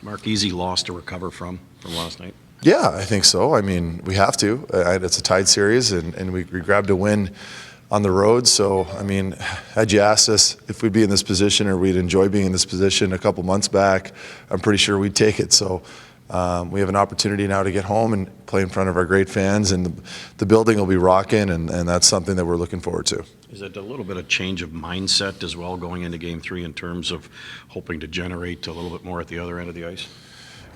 Mark, easy loss to recover from last night? Yeah, I think so. I mean, we have to. It's a tied series, and we grabbed a win on the road. So, I mean, had you asked us if we'd be in this position or we'd enjoy being in this position a couple months back, I'm pretty sure we'd take it. So we have an opportunity now to get home and play in front of our great fans, and the building will be rocking, and that's something that we're looking forward to. Is it a little bit of change of mindset as well going into Game 3 in terms of hoping to generate a little bit more at the other end of the ice?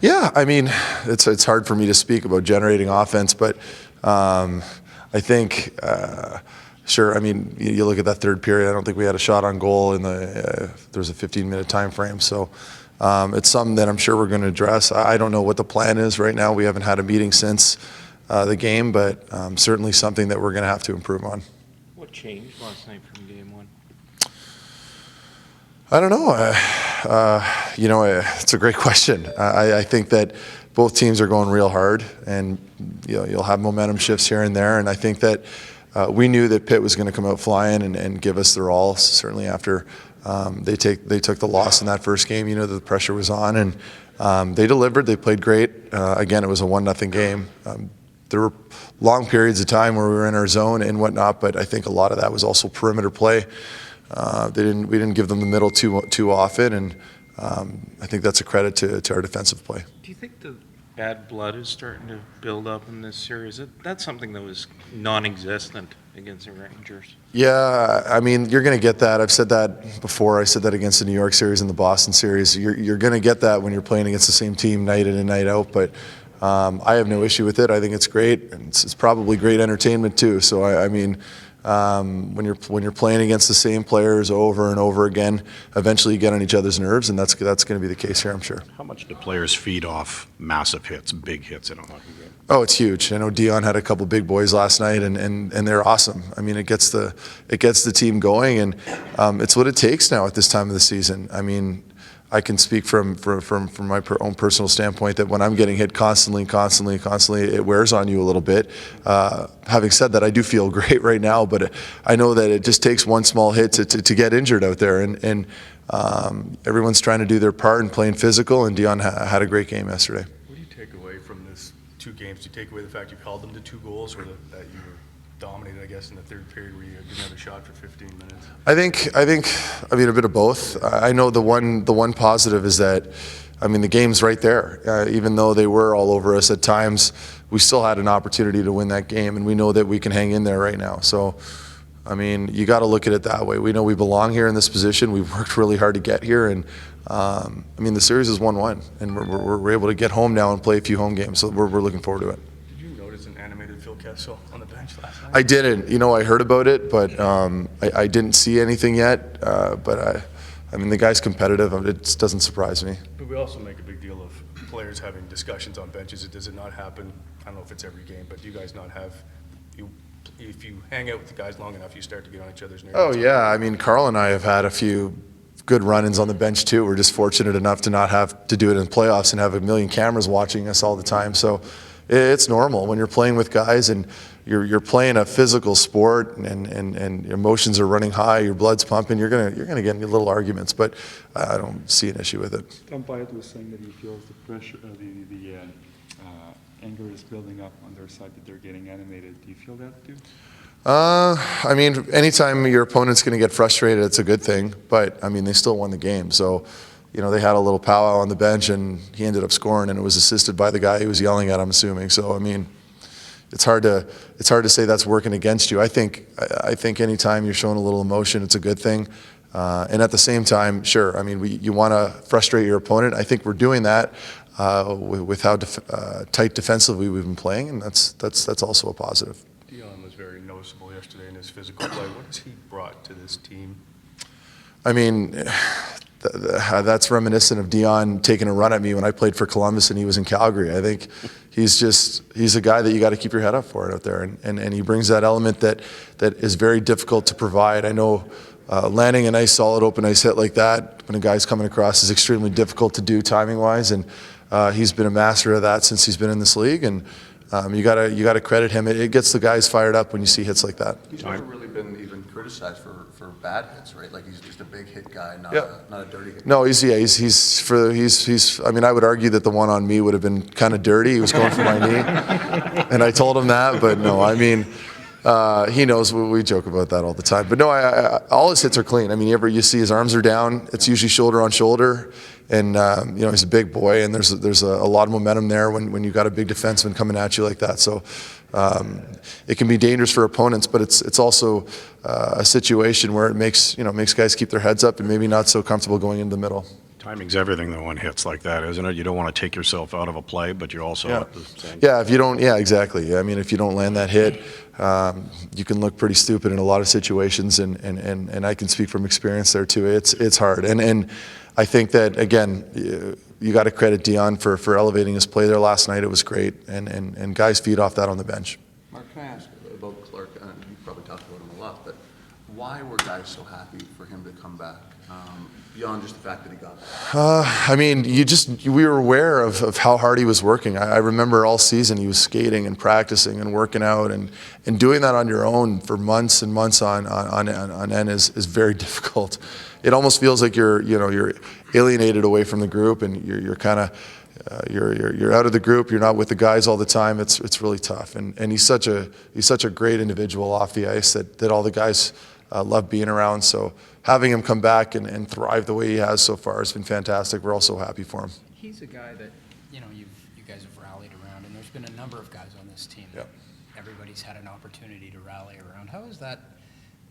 Yeah, I mean, it's hard for me to speak about generating offense, but I think, sure, I mean, you look at that third period, I don't think we had a shot on goal there's a 15-minute time frame. So it's something that I'm sure we're going to address. I don't know what the plan is right now. We haven't had a meeting since the game, but certainly something that we're going to have to improve on. What changed last night from Game 1? I don't know. It's a great question. I think that both teams are going real hard, and you'll have momentum shifts here and there. And I think that we knew that Pitt was going to come out flying and give us their all. Certainly after they took the loss in that first game, that the pressure was on, and they delivered. They played great. Again, it was a 1-0 game. There were long periods of time where we were in our zone and whatnot, but I think a lot of that was also perimeter play. We didn't give them the middle too often, and I think that's a credit to our defensive play. Do you think the bad blood is starting to build up in this series? That's something that was non-existent against the Rangers. Yeah, I mean, you're going to get that. I've said that before. I said that against the New York series and the Boston series. You're going to get that when you're playing against the same team night in and night out, but I have no issue with it. I think it's great, and it's probably great entertainment too. So I mean, when you're playing against the same players over and over again, eventually you get on each other's nerves, and that's going to be the case here, I'm sure. How much do players feed off massive hits, big hits in a hockey game? Oh, it's huge. I know Dion had a couple big boys last night, and they're awesome. I mean, it gets the team going, and it's what it takes now at this time of the season. I mean, I can speak from my own personal standpoint that when I'm getting hit constantly, it wears on you a little bit. Having said that, I do feel great right now, but I know that it just takes one small hit to get injured out there, and everyone's trying to do their part and playing physical, and Dion had a great game yesterday. What do you take away from this 2 games? Do you take away the fact you've held them to 2 goals, or that you were dominated, I guess, in the third period where you didn't have a shot for 15 minutes? I mean, a bit of both. I know the one positive is that, I mean, the game's right there. Even though they were all over us at times, we still had an opportunity to win that game, and we know that we can hang in there right now. So, I mean, you got to look at it that way. We know we belong here in this position. We've worked really hard to get here, and I mean, the series is 1-1, and we're able to get home now and play a few home games. So we're looking forward to it. Did you notice an animated Phil Kessel on the bench last night? I didn't. I heard about it, but I didn't see anything yet. But I mean, the guy's competitive. It doesn't surprise me. But we also make a big deal of players having discussions on benches. Does it not happen? I don't know if it's every game, but do you guys not have if you hang out with the guys long enough, you start to get on each other's nerves? Oh yeah, I mean, Carl and I have had a few good run-ins on the bench too. We're just fortunate enough to not have to do it in playoffs and have a million cameras watching us all the time. So it's normal when you're playing with guys and you're playing a physical sport and your emotions are running high, your blood's pumping. You're gonna get into little arguments, but I don't see an issue with it. Tom Pyatt was saying that he feels the pressure, the anger is building up on their side, that they're getting animated. Do you feel that too? I mean, anytime your opponent's going to get frustrated, it's a good thing. But I mean, they still won the game, so they had a little powwow on the bench, and he ended up scoring, and it was assisted by the guy he was yelling at, I'm assuming. So I mean, it's hard to say that's working against you. I think anytime you're showing a little emotion, it's a good thing. And at the same time, sure, I mean, you want to frustrate your opponent. I think we're doing that with how tight defensively we've been playing, and that's also a positive. Dion was very noticeable yesterday in his physical play. What has he brought to this team? I mean, that's reminiscent of Dion taking a run at me when I played for Columbus and he was in Calgary. I think he's a guy that you got to keep your head up for out there, and he brings that element that is very difficult to provide. I know landing a nice solid open ice hit like that when a guy's coming across is extremely difficult to do timing wise, and he's been a master of that since he's been in this league, and you got to credit him. It gets the guys fired up when you see hits like that. He's never really been even criticized for bad hits, right? Like he's just a big hit guy, not Yeah. not a dirty hit. No, I mean, I would argue that the one on me would have been kind of dirty. He was going for my knee, and I told him that. But no, I mean, he knows. We joke about that all the time. But no, all his hits are clean. I mean, you see his arms are down. It's usually shoulder on shoulder, and he's a big boy, and there's a lot of momentum there when you've got a big defenseman coming at you like that. So. It can be dangerous for opponents, but it's also a situation where it makes guys keep their heads up and maybe not so comfortable going into the middle. Timing's everything though on hits like that, isn't it? You don't want to take yourself out of a play, but you also Yeah. have to say, Yeah, if you don't, yeah, exactly. I mean, if you don't land that hit, you can look pretty stupid in a lot of situations, and I can speak from experience there too. It's hard, and I think that again, you got to credit Dion for elevating his play there last night. It was great, and guys feed off that on the bench. Mark, can I ask about Clark? You probably talked about him a lot, but why were guys so happy for him to come back? Beyond just the fact that he got back. I mean, we were aware of how hard he was working. I remember all season he was skating and practicing and working out, and doing that on your own for months and months on end is very difficult. It almost feels like you're alienated away from the group, and you're kind of you're out of the group. You're not with the guys all the time. It's really tough, and he's such a great individual off the ice that all the guys love being around. So having him come back and thrive the way he has so far has been fantastic. We're all so happy for him. He's a guy that, you guys have rallied around, and there's been a number of guys on this team that everybody's had an opportunity to rally around. How has that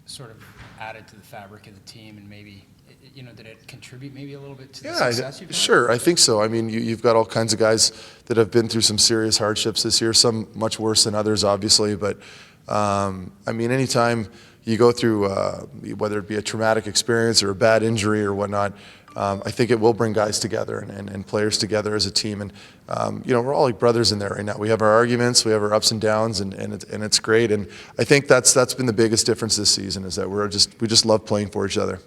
sort of added to the fabric of the team, and maybe, did it contribute maybe a little bit to the success you've had? Sure, I think so. I mean, you've got all kinds of guys that have been through some serious hardships this year, some much worse than others, obviously, but I mean, anytime you go through, whether it be a traumatic experience or a bad injury or whatnot, I think it will bring guys together and players together as a team. And, we're all like brothers in there right now. We have our arguments, we have our ups and downs, and it's great. And I think that's been the biggest difference this season, is that we just love playing for each other.